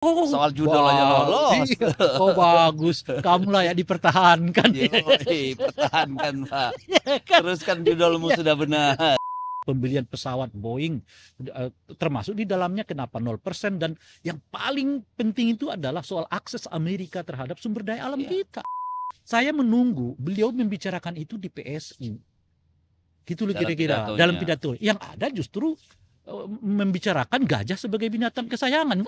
Oh, Soal judul aja lolos. iya. Oh bagus, kamulah ya dipertahankan. Yoi, pertahankan Pak. Iya kan? Terus kan judulmu Iya. sudah benar. Pembelian pesawat Boeing, termasuk di dalamnya kenapa 0%, dan yang paling penting itu adalah soal akses Amerika terhadap sumber daya alam Iya. kita. Saya menunggu beliau membicarakan itu di PSI. Gitu loh Dalam kira-kira. pidatonya. Dalam pidato. Yang ada justru membicarakan gajah sebagai binatang kesayangan.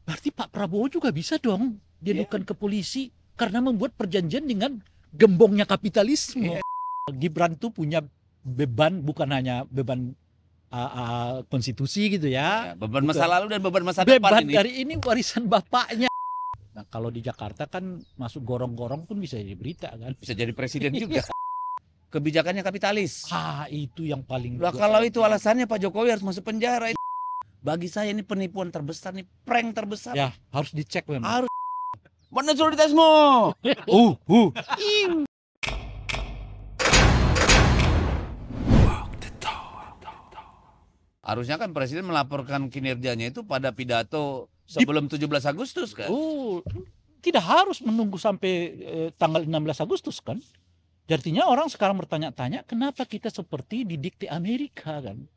Berarti Pak Prabowo juga bisa dong diadukan ke polisi karena membuat perjanjian dengan gembongnya kapitalisme. Gibran tuh punya beban, bukan hanya beban konstitusi gitu ya. Beban Bukan. masa lalu dan beban masa depan Beban ini. dari ini warisan bapaknya. Nah, kalau di Jakarta kan masuk gorong-gorong pun bisa jadi berita kan. Bisa jadi presiden juga. Kebijakannya kapitalis. Itu yang paling. Lah kalau itu alasannya Pak Jokowi harus masuk penjara. Bagi saya ini penipuan terbesar nih, prank terbesar. Ya, harus dicek memang. Harus. Mana soliditasmu? Harusnya kan presiden melaporkan kinerjanya itu pada pidato sebelum 17 Agustus kan? Tidak harus menunggu sampai tanggal 16 Agustus kan? Artinya orang sekarang bertanya-tanya kenapa kita seperti didikte Amerika kan?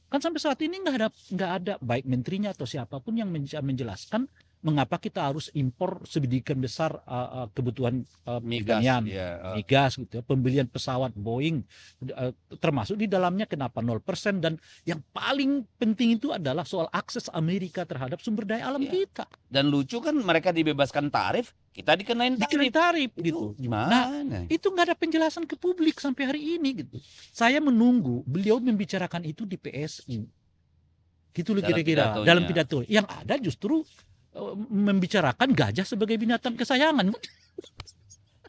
Kan sampai saat ini nggak ada baik menterinya atau siapapun yang menjelaskan mengapa kita harus impor sedemikian besar kebutuhan pertanian, migas gitu ya, pembelian pesawat Boeing, termasuk di dalamnya kenapa 0%, dan yang paling penting itu adalah soal akses Amerika terhadap sumber daya alam kita. Dan lucu kan mereka dibebaskan tarif, kita dikenain tarif gitu. Gimana? Nah, itu nggak ada penjelasan ke publik sampai hari ini gitu. Saya menunggu beliau membicarakan itu di PSI. Gitu loh kira-kira. Dalam pidato. Yang ada justru membicarakan gajah sebagai binatang kesayangan.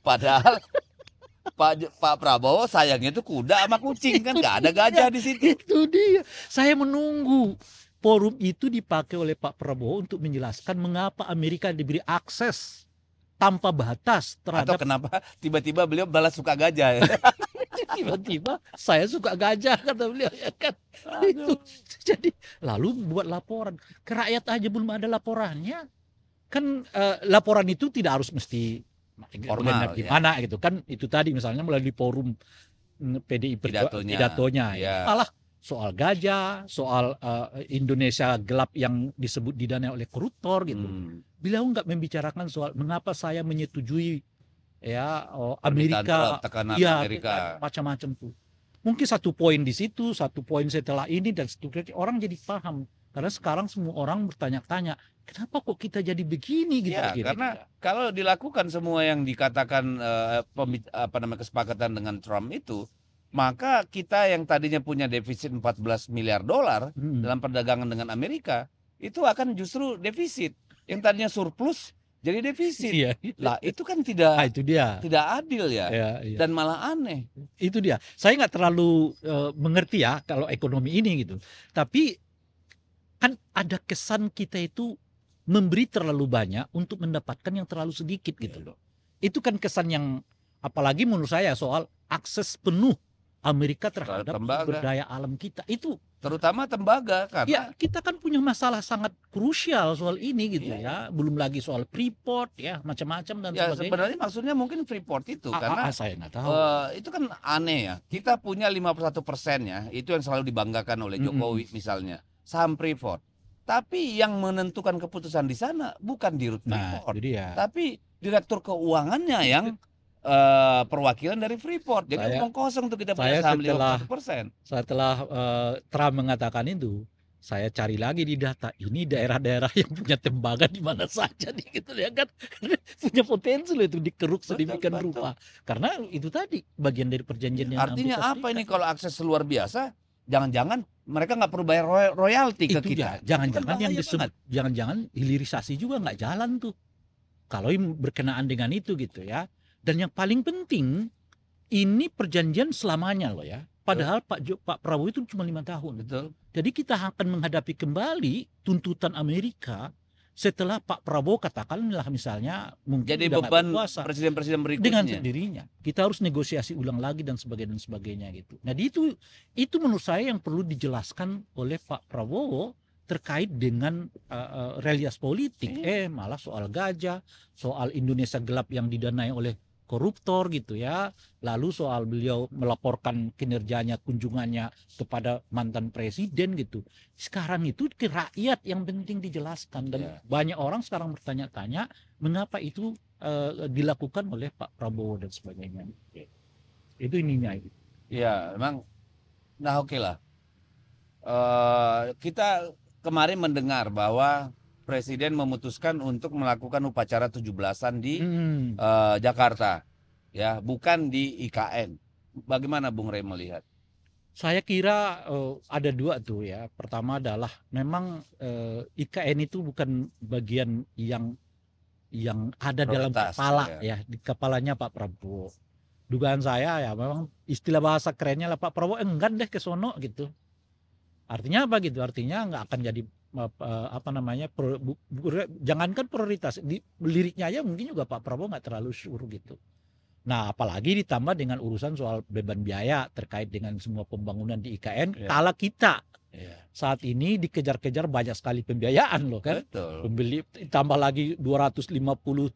Padahal Pak Prabowo sayangnya itu kuda sama kucing kan, nggak ada gajah di situ. Itu dia. Saya menunggu forum itu dipakai oleh Pak Prabowo untuk menjelaskan mengapa Amerika diberi akses tanpa batas terhadap. Atau kenapa tiba-tiba beliau balas suka gajah ya? Tiba-tiba saya suka gajah kata beliau ya kan. Itu jadi lalu buat laporan ke rakyat aja belum ada laporannya kan. Laporan itu tidak harus mesti formal gimana ya. Gitu kan, itu tadi misalnya melalui forum PDI pidatonya ya. Malah soal gajah, soal Indonesia gelap yang disebut didanai oleh koruptor gitu. Beliau nggak membicarakan soal mengapa saya menyetujui ya Amerika, ya Amerika. Macam-macam tuh. Mungkin satu poin di situ, satu poin setelah ini, dan seterusnya orang jadi paham. Karena sekarang semua orang bertanya-tanya, kenapa kok kita jadi begini gitu? Ya, karena kalau dilakukan semua yang dikatakan kesepakatan dengan Trump itu, maka kita yang tadinya punya defisit 14 miliar dolar dalam perdagangan dengan Amerika, itu akan justru defisit. Yang tadinya surplus jadi defisit. Iya. Lah itu kan tidak adil ya. Iya. Dan malah aneh. Itu dia. Saya nggak terlalu mengerti ya kalau ekonomi ini gitu. Tapi kan ada kesan kita itu memberi terlalu banyak untuk mendapatkan yang terlalu sedikit gitu loh. Itu kan kesan yang apalagi menurut saya soal akses penuh Amerika terhadap sumber daya alam kita itu. Terutama tembaga karena ya kita kan punya masalah sangat krusial soal ini gitu ya. Belum lagi soal Freeport ya, macam-macam dan sebagainya. Sebenarnya maksudnya mungkin Freeport itu karena saya nggak tahu. Itu kan aneh ya. Kita punya 51% ya, itu yang selalu dibanggakan oleh Jokowi misalnya, saham Freeport. Tapi yang menentukan keputusan di sana bukan dirut Freeport, tapi direktur keuangannya yang perwakilan dari Freeport. Jadi omong kosong tuh kita punya saham 51%. Setelah Trump mengatakan itu, saya cari lagi di data ini daerah-daerah yang punya tembaga di mana saja nih gitu ya kan. Punya potensi loh itu dikeruk sedemikian rupa. Karena itu tadi bagian dari perjanjian yang artinya apa ini kalau akses luar biasa, jangan-jangan mereka nggak perlu bayar royalti ke kita. Jangan-jangan yang disebut jangan-jangan hilirisasi juga nggak jalan tuh. Kalau berkenaan dengan itu gitu ya. Dan yang paling penting, ini perjanjian selamanya loh ya. Padahal Pak Prabowo itu cuma 5 tahun. Betul. Jadi kita akan menghadapi kembali tuntutan Amerika setelah Pak Prabowo katakanlah misalnya mungkin jadi beban presiden-presiden berikutnya. Dengan sendirinya. Kita harus negosiasi ulang lagi dan sebagainya gitu. Nah itu menurut saya yang perlu dijelaskan oleh Pak Prabowo terkait dengan realitas politik. Malah soal gajah, soal Indonesia gelap yang didanai oleh koruptor gitu ya. Lalu soal beliau melaporkan kinerjanya, kunjungannya kepada mantan presiden gitu. Sekarang itu ke rakyat yang penting dijelaskan. Dan banyak orang sekarang bertanya-tanya mengapa itu dilakukan oleh Pak Prabowo dan sebagainya. Itu ininya. Ya, memang. Nah, oke lah. Kita kemarin mendengar bahwa Presiden memutuskan untuk melakukan upacara 17-an di Jakarta, ya, bukan di IKN. Bagaimana Bung Rey melihat? Saya kira ada dua tuh ya. Pertama adalah memang IKN itu bukan bagian yang ada dalam kepala ya, di kepalanya Pak Prabowo. Dugaan saya ya memang istilah bahasa kerennya lah Pak Prabowo enggan deh ke sono gitu. Artinya apa gitu? Artinya nggak akan jadi jangankan prioritas di liriknya aja mungkin juga Pak Prabowo nggak terlalu sure gitu. Nah apalagi ditambah dengan urusan soal beban biaya terkait dengan semua pembangunan di IKN. Kala kita saat ini dikejar-kejar banyak sekali pembiayaan loh kan. Pembeli tambah lagi 250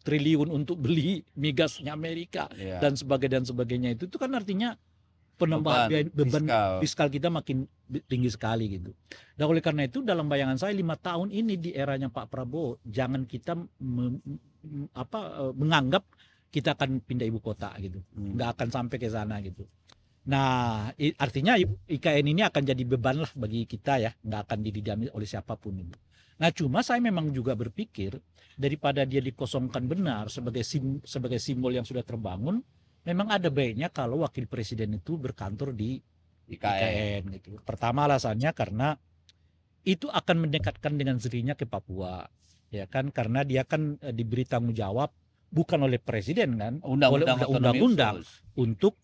triliun untuk beli migasnya Amerika dan sebagainya itu kan artinya penambahan beban fiskal kita makin tinggi sekali gitu. Dan oleh karena itu dalam bayangan saya 5 tahun ini di eranya Pak Prabowo jangan kita menganggap kita akan pindah ibu kota gitu. Nggak akan sampai ke sana gitu. Nah, artinya IKN ini akan jadi beban lah bagi kita ya, nggak akan didiami oleh siapapun itu. Nah, cuma saya memang juga berpikir daripada dia dikosongkan benar sebagai simbol yang sudah terbangun, memang ada baiknya kalau wakil presiden itu berkantor di IKN gitu. Pertama alasannya karena itu akan mendekatkan dengan dirinya ke Papua, ya kan? Karena dia kan diberi tanggung jawab bukan oleh presiden kan, oleh undang-undang untuk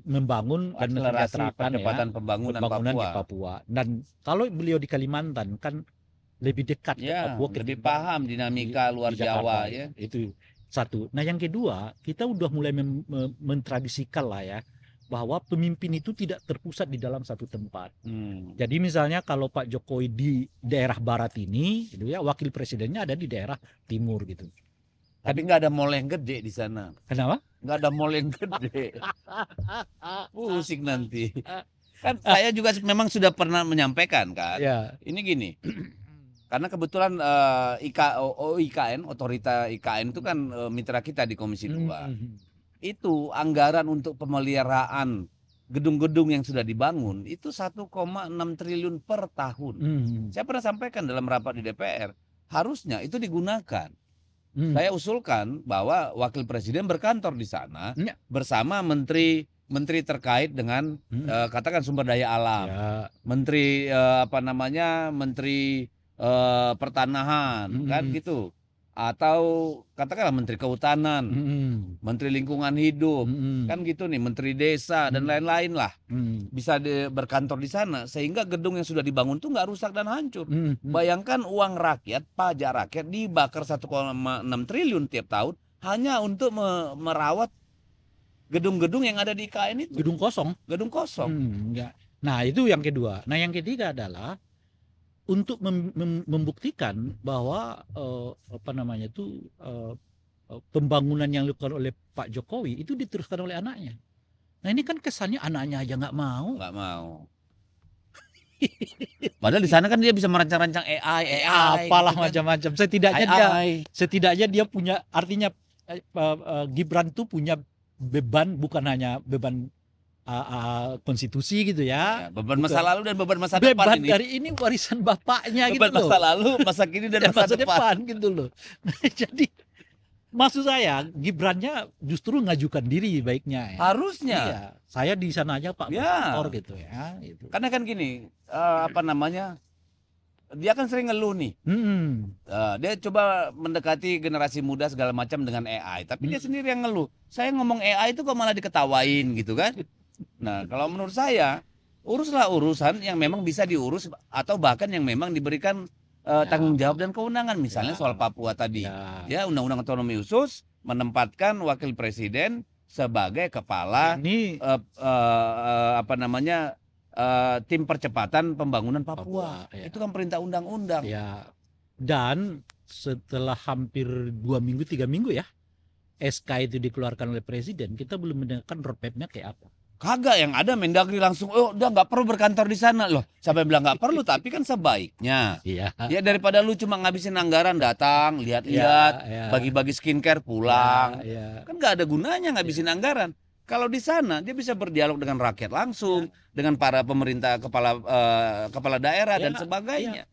membangun dan mensejahterakan pembangunan di Papua. Dan kalau beliau di Kalimantan kan lebih dekat ke Papua, lebih paham dinamika luar Jawa ya. Itu satu. Nah yang kedua, kita udah mulai mentradisikan lah ya bahwa pemimpin itu tidak terpusat di dalam satu tempat. Jadi misalnya kalau Pak Jokowi di daerah barat ini, gitu ya, wakil presidennya ada di daerah timur gitu. Tapi nggak ada mall yang gede di sana. Kenapa? Nggak ada mall yang gede. Pusing nanti. Kan saya juga memang sudah pernah menyampaikan kan. Ini gini. Karena kebetulan IKN, otorita IKN itu kan mitra kita di Komisi 2. Itu anggaran untuk pemeliharaan gedung-gedung yang sudah dibangun itu 1,6 triliun per tahun. Saya pernah sampaikan dalam rapat di DPR, harusnya itu digunakan. Saya usulkan bahwa wakil presiden berkantor di sana bersama menteri terkait dengan katakan sumber daya alam, menteri menteri pertanahan kan gitu, atau katakanlah menteri kehutanan, menteri lingkungan hidup, kan gitu nih, menteri desa dan lain-lain lah, bisa berkantor di sana sehingga gedung yang sudah dibangun tuh nggak rusak dan hancur. Bayangkan uang rakyat, pajak rakyat dibakar 1,6 triliun tiap tahun hanya untuk merawat gedung-gedung yang ada di IKN itu. Gedung kosong. Nah itu yang kedua. Nah yang ketiga adalah untuk membuktikan bahwa pembangunan yang dilakukan oleh Pak Jokowi itu diteruskan oleh anaknya. Nah ini kan kesannya anaknya aja nggak mau. Padahal di sana kan dia bisa merancang-rancang AI apalah gitu kan, macam-macam. Setidaknya dia punya, artinya Gibran tuh punya beban, bukan hanya beban konstitusi gitu ya. Beban masa lalu dan beban masa depan. Beban dari ini warisan bapaknya beban gitu loh. Masa lalu, masa kini dan masa depan gitu loh. Jadi maksud saya Gibrannya justru ngajukan diri baiknya ya. Harusnya. Iya, saya di sana aja Pak Gubernur gitu ya. Gitu. Karena kan gini, dia kan sering ngeluh nih. Dia coba mendekati generasi muda segala macam dengan AI, tapi dia sendiri yang ngeluh. Saya ngomong AI itu kok malah diketawain gitu kan. Nah, kalau menurut saya, uruslah urusan yang memang bisa diurus atau bahkan yang memang diberikan tanggung jawab dan kewenangan. Misalnya soal Papua tadi. Ya, Undang-Undang Otonomi Khusus menempatkan wakil presiden sebagai kepala tim percepatan pembangunan Papua. Ya. Itu kan perintah undang-undang. Ya. Dan setelah hampir 2 minggu 3 minggu ya SK itu dikeluarkan oleh presiden, kita belum mendengarkan roadmap-nya kayak apa. Kagak, yang ada Mendagri langsung, oh udah nggak perlu berkantor di sana loh. Siapa yang bilang nggak perlu, tapi kan sebaiknya. Iya. Ya daripada lu cuma ngabisin anggaran, datang, lihat-lihat, bagi-bagi skincare, pulang. Kan nggak ada gunanya ngabisin anggaran. Kalau di sana dia bisa berdialog dengan rakyat langsung, dengan para pemerintah, kepala daerah dan sebagainya.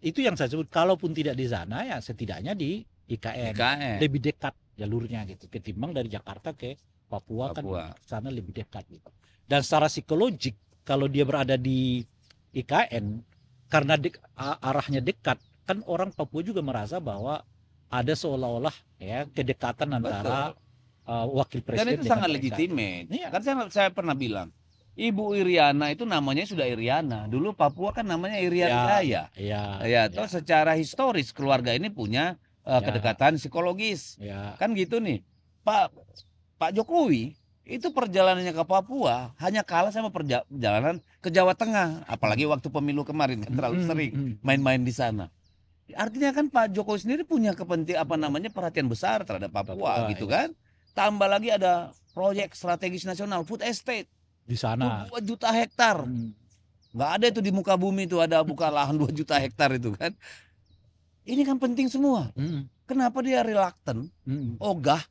Itu yang saya sebut, kalaupun tidak di sana ya setidaknya di IKN. Lebih dekat jalurnya gitu, ketimbang dari Jakarta ke Papua. Kan sana lebih dekat gitu. Dan secara psikologik kalau dia berada di IKN karena arahnya dekat, kan orang Papua juga merasa bahwa ada seolah-olah ya kedekatan antara wakil presiden. Dan itu sangat legitimate. Kan saya pernah bilang, Ibu Iriana itu namanya sudah Iriana. Dulu Papua kan namanya Irian Jaya. Toh secara historis keluarga ini punya kedekatan psikologis. Kan gitu nih. Pak Jokowi itu perjalanannya ke Papua hanya kalah sama perjalanan ke Jawa Tengah, apalagi waktu pemilu kemarin kan terlalu sering main-main di sana. Artinya kan Pak Jokowi sendiri punya perhatian besar terhadap Papua gitu kan. Tambah lagi ada proyek strategis nasional food estate di sana 2 juta hektar. Nggak ada itu di muka bumi itu, ada buka lahan 2 juta hektar itu kan. Ini kan penting semua. Kenapa dia reluctant, ogah?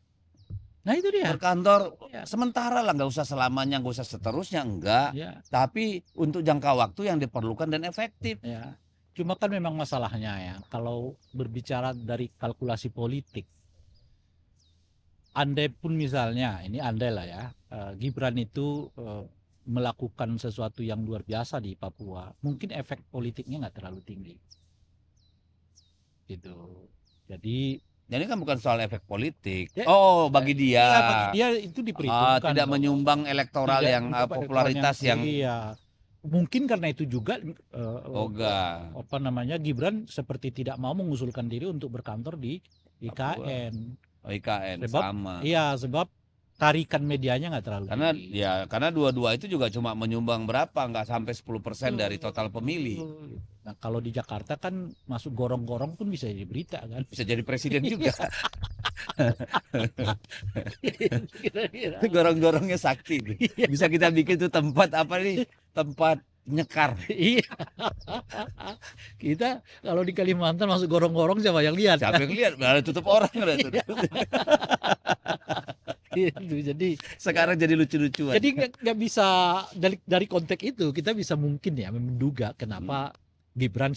Nah itu dia. Berkantor sementara lah, nggak usah selamanya, nggak usah seterusnya, enggak. Tapi untuk jangka waktu yang diperlukan dan efektif. Cuma kan memang masalahnya ya, kalau berbicara dari kalkulasi politik, andai pun misalnya, ini andai lah ya, Gibran itu melakukan sesuatu yang luar biasa di Papua, mungkin efek politiknya nggak terlalu tinggi. Gitu. Jadi kan bukan soal efek politik. Bagi dia. Bagi dia itu diperhitungkan. Tidak menyumbang elektoral yang popularitas yang. Mungkin karena itu juga Gibran seperti tidak mau mengusulkan diri untuk berkantor di IKN. IKN sama. Iya, sebab tarikan medianya nggak terlalu tinggi. Karena dua-dua itu juga cuma menyumbang berapa, nggak sampai 10% dari total pemilih. Nah kalau di Jakarta kan masuk gorong-gorong pun bisa jadi berita kan. Bisa jadi presiden juga. Itu gorong-gorongnya sakti. Bisa kita bikin tuh tempat tempat nyekar. Kita kalau di Kalimantan masuk gorong-gorong siapa yang lihat? Siapa yang lihat? Ada tutup orang. Jadi sekarang jadi lucu-lucuan. Jadi nggak bisa dari konteks itu kita bisa mungkin ya menduga kenapa Gibran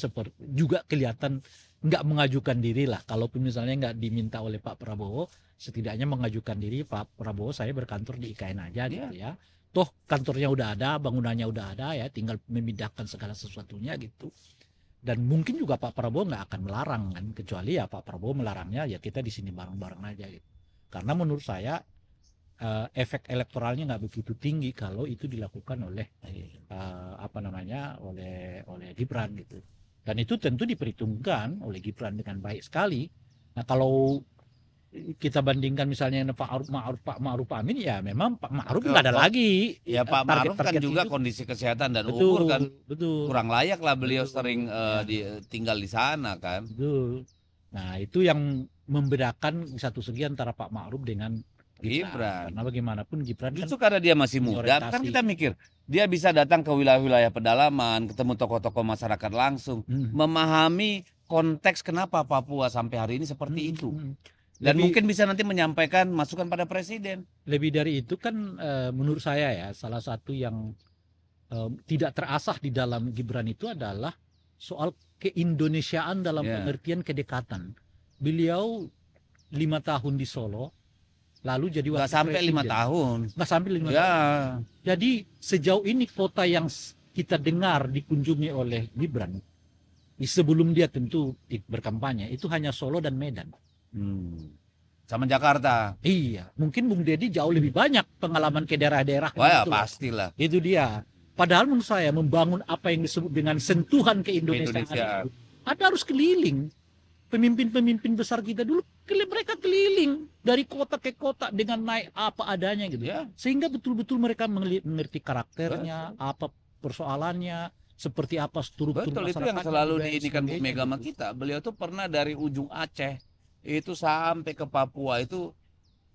juga kelihatan nggak mengajukan diri lah. Kalaupun misalnya nggak diminta oleh Pak Prabowo, setidaknya mengajukan diri, Pak Prabowo saya berkantor di IKN aja gitu ya. Toh kantornya udah ada, bangunannya udah ada ya, tinggal memindahkan segala sesuatunya gitu. Dan mungkin juga Pak Prabowo nggak akan melarang kan, kecuali ya Pak Prabowo melarangnya ya kita di sini bareng-bareng aja gitu. Karena menurut saya efek elektoralnya nggak begitu tinggi kalau itu dilakukan oleh oleh Gibran gitu. Dan itu tentu diperhitungkan oleh Gibran dengan baik sekali. Nah kalau kita bandingkan misalnya Pak Ma'ruf Amin, ya memang Pak Ma'ruf nggak ada lagi. Ya Pak Ma'ruf kan juga itu. Kondisi kesehatan dan umur kan kurang layak lah beliau sering tinggal di sana kan. Betul. Nah itu yang membedakan satu segi antara Pak Ma'ruf dengan Gibran. Karena bagaimanapun Gibran justru karena dia masih muda, kan kita mikir dia bisa datang ke wilayah-wilayah pedalaman, ketemu tokoh-tokoh masyarakat langsung, memahami konteks kenapa Papua sampai hari ini seperti itu. Dan mungkin bisa nanti menyampaikan masukan pada presiden. Lebih dari itu kan menurut saya ya, salah satu yang tidak terasah di dalam Gibran itu adalah soal keindonesiaan dalam pengertian kedekatan. Beliau 5 tahun di Solo, lalu jadi wakil presiden. Nggak sampai 5 tahun. Nggak sampai 5 tahun. Jadi sejauh ini kota yang kita dengar dikunjungi oleh Gibran, sebelum dia tentu berkampanye, itu hanya Solo dan Medan. Sama Jakarta. Iya, mungkin Bung Deddy jauh lebih banyak pengalaman ke daerah-daerah. Wah, ya, pastilah. Itu dia. Padahal menurut saya membangun apa yang disebut dengan sentuhan keindonesiaan itu, ada harus keliling. Pemimpin-pemimpin besar kita dulu mereka keliling dari kota ke kota dengan naik apa adanya gitu ya, sehingga betul-betul mereka mengerti karakternya, apa persoalannya, seperti apa struktur betul, itu yang masyarakatnya, selalu budaya dan diinikan Bu sebagainya Mega sama gitu. kita. Beliau tuh pernah dari ujung Aceh itu sampai ke Papua itu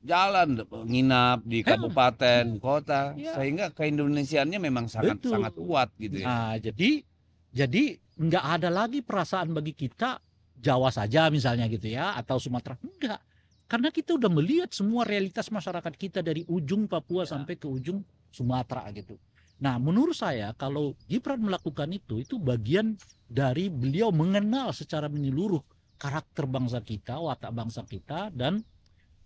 jalan nginap di kabupaten, kota, Ya, sehingga keindonesiaannya memang sangat betul. sangat kuat gitu ya. Nah, jadi nggak ada lagi perasaan bagi kita Jawa saja misalnya gitu ya, atau Sumatera. Enggak. Karena kita udah melihat semua realitas masyarakat kita dari ujung Papua sampai ke ujung Sumatera gitu. Nah, menurut saya kalau Gibran melakukan itu bagian dari beliau mengenal secara menyeluruh karakter bangsa kita, watak bangsa kita, dan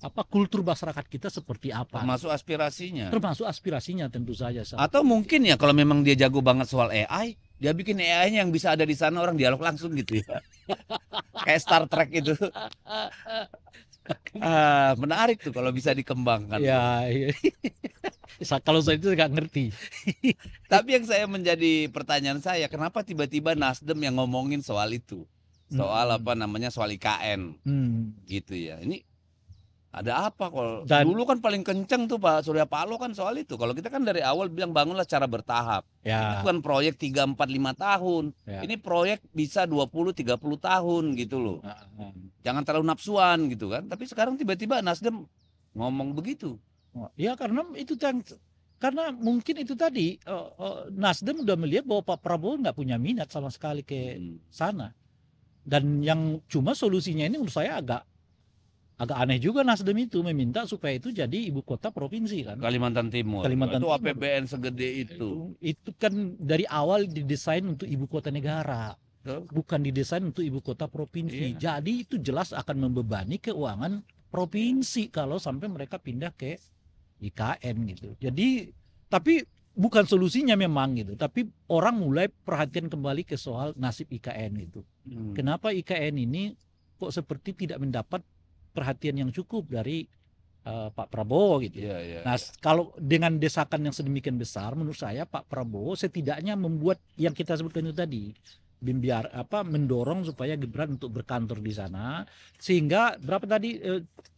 apa kultur masyarakat kita seperti apa. Termasuk aspirasinya. Termasuk aspirasinya tentu saja. Atau mungkin ya kalau memang dia jago banget soal AI, dia bikin AI-nya yang bisa ada di sana orang dialog langsung gitu ya. Kayak Star Trek itu. Menarik tuh kalau bisa dikembangkan. Ya, iya. Kalau saya itu nggak ngerti. Tapi yang saya menjadi pertanyaan saya, kenapa tiba-tiba Nasdem yang ngomongin soal itu? Soal apa namanya, soal IKN. Gitu ya. Ini ada apa kalau dulu kan paling kenceng tuh Pak Surya Paloh kan soal itu. Kalau kita kan dari awal bilang bangunlah secara bertahap. Ya. Ini bukan proyek 3, 4, 5 tahun. Ya. Ini proyek bisa 20, 30 tahun gitu loh. Jangan terlalu nafsuan gitu kan. Tapi sekarang tiba-tiba Nasdem ngomong begitu. Ya karena mungkin itu tadi Nasdem udah melihat bahwa Pak Prabowo nggak punya minat sama sekali ke sana. Dan yang cuma solusinya ini menurut saya agak aneh juga Nasdem itu meminta supaya itu jadi ibu kota provinsi kan. Kalimantan Timur. Itu APBN segede itu. Itu kan dari awal didesain untuk ibu kota negara. Bukan didesain untuk ibu kota provinsi. Iya. Jadi itu jelas akan membebani keuangan provinsi kalau sampai mereka pindah ke IKN gitu. Jadi tapi bukan solusinya memang gitu. Tapi orang mulai perhatian kembali ke soal nasib IKN gitu. Kenapa IKN ini kok seperti tidak mendapat perhatian yang cukup dari Pak Prabowo gitu. Nah, kalau dengan desakan yang sedemikian besar, menurut saya Pak Prabowo setidaknya membuat yang kita sebutkan itu tadi, mendorong supaya Gibran untuk berkantor di sana, sehingga berapa tadi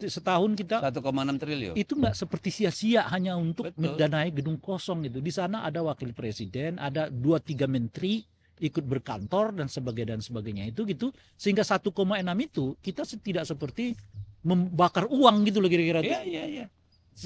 setahun kita 1,6 triliun. Itu nggak seperti sia-sia hanya untuk mendanai gedung kosong gitu. Di sana ada wakil presiden, ada 2-3 menteri ikut berkantor dan sebagainya itu gitu, sehingga 1,6 itu kita tidak seperti membakar uang gitu loh kira-kira. Iya.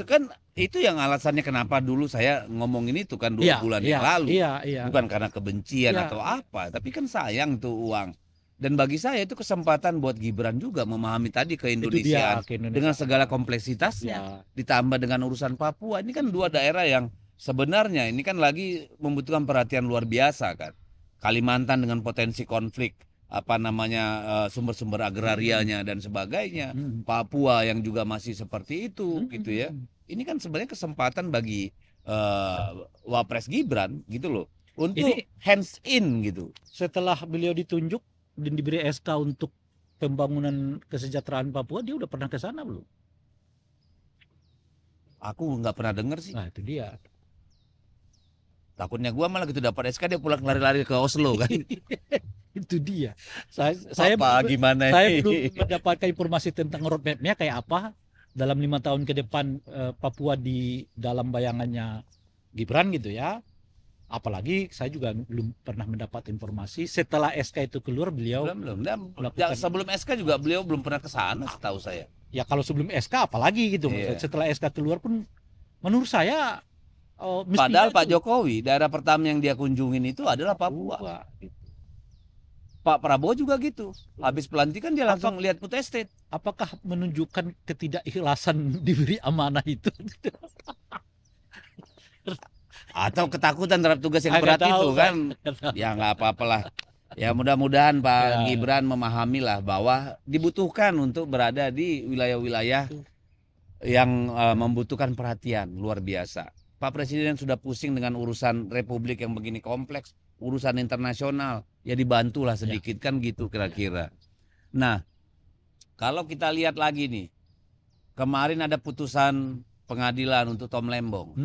Kan itu yang alasannya kenapa dulu saya ngomongin itu kan 2 bulan yang lalu. Bukan karena kebencian atau apa, tapi kan sayang tuh uang. Dan bagi saya itu kesempatan buat Gibran juga memahami tadi keindonesiaan dengan segala kompleksitasnya, ditambah dengan urusan Papua. Ini kan 2 daerah yang sebenarnya ini kan lagi membutuhkan perhatian luar biasa kan. Kalimantan dengan potensi konflik apa namanya sumber-sumber agrarianya dan sebagainya. Papua yang juga masih seperti itu gitu ya. Ini kan sebenarnya kesempatan bagi Wapres Gibran gitu loh untuk hands in gitu. Setelah beliau ditunjuk dan diberi SK untuk pembangunan kesejahteraan Papua, dia udah pernah ke sana belum? Aku nggak pernah dengar sih. Nah, itu dia. Takutnya gua malah gitu dapat SK dia pulang lari-lari ke Oslo kan. Itu dia. Saya gimana? Saya belum mendapatkan informasi tentang roadmap-nya kayak apa dalam 5 tahun ke depan Papua di dalam bayangannya Gibran gitu ya. Apalagi saya juga belum pernah mendapat informasi setelah SK itu keluar beliau belum. Sebelum SK juga beliau belum pernah ke sana setahu saya. Ya kalau sebelum SK apalagi gitu. Setelah SK keluar pun menurut saya padahal Pak Jokowi daerah pertama yang dia kunjungin itu adalah Papua. Pak Prabowo juga gitu. Habis pelantikan dia langsung lihat Put Estate. Apakah menunjukkan ketidakikhlasan diberi amanah itu? Atau ketakutan terhadap tugas yang berat itu kan? Ya nggak apa-apalah. Ya mudah-mudahan Pak Gibran memahami lah bahwa dibutuhkan untuk berada di wilayah-wilayah yang membutuhkan perhatian luar biasa. Pak Presiden sudah pusing dengan urusan Republik yang begini kompleks, urusan internasional, ya dibantulah sedikit kan gitu kira-kira. Nah, kalau kita lihat lagi nih, kemarin ada putusan pengadilan untuk Tom Lembong,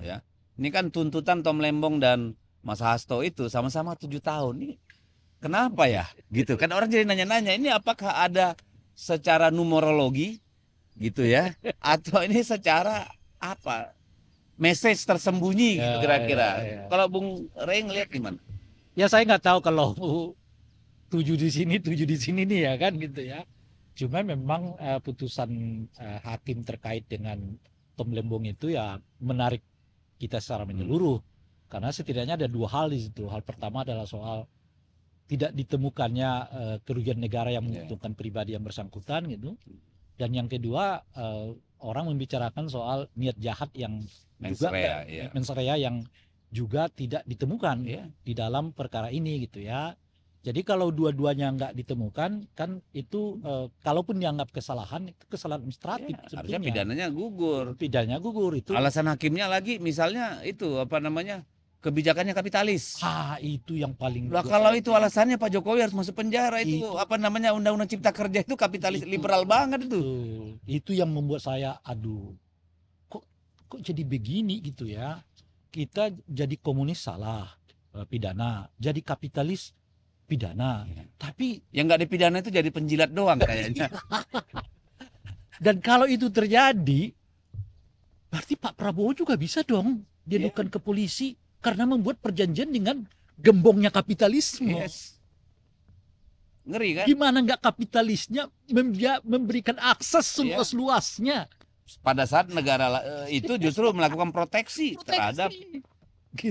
ya. Ini kan tuntutan Tom Lembong dan Mas Hasto itu sama-sama 7 tahun. Ini kenapa ya? Gitu kan orang jadi nanya-nanya, ini apakah ada secara numerologi gitu ya? Atau ini secara apa? message tersembunyi gitu kira-kira. Kalau Bung Rey ngelihat gimana? Ya saya nggak tahu kalau 7 di sini nih ya kan gitu ya. Cuma memang putusan hakim terkait dengan Tom Lembong itu ya menarik kita secara menyeluruh. Karena setidaknya ada 2 hal di situ. Hal pertama adalah soal tidak ditemukannya kerugian negara yang menguntungkan pribadi yang bersangkutan gitu. Dan yang kedua orang membicarakan soal niat jahat yang mensrea yang juga tidak ditemukan di dalam perkara ini gitu ya. Jadi kalau dua-duanya nggak ditemukan kan itu kalaupun dianggap kesalahan itu kesalahan administratif harusnya pidananya gugur. Pidananya gugur itu. Alasan hakimnya lagi misalnya itu apa namanya kebijakannya kapitalis. Itu yang paling. Nah, kalau itu alasannya Pak Jokowi harus masuk penjara itu apa namanya undang-undang cipta kerja itu kapitalis liberal banget itu. Itu yang membuat saya aduh kok jadi begini gitu ya. Kita jadi komunis salah pidana, jadi kapitalis pidana, tapi yang nggak dipidana itu jadi penjilat doang kayaknya. Dan kalau itu terjadi, berarti Pak Prabowo juga bisa dong diadukan ke polisi karena membuat perjanjian dengan gembongnya kapitalisme. Ngeri kan? Gimana nggak kapitalisnya memberikan akses seluas-luasnya? Pada saat negara itu justru melakukan proteksi terhadap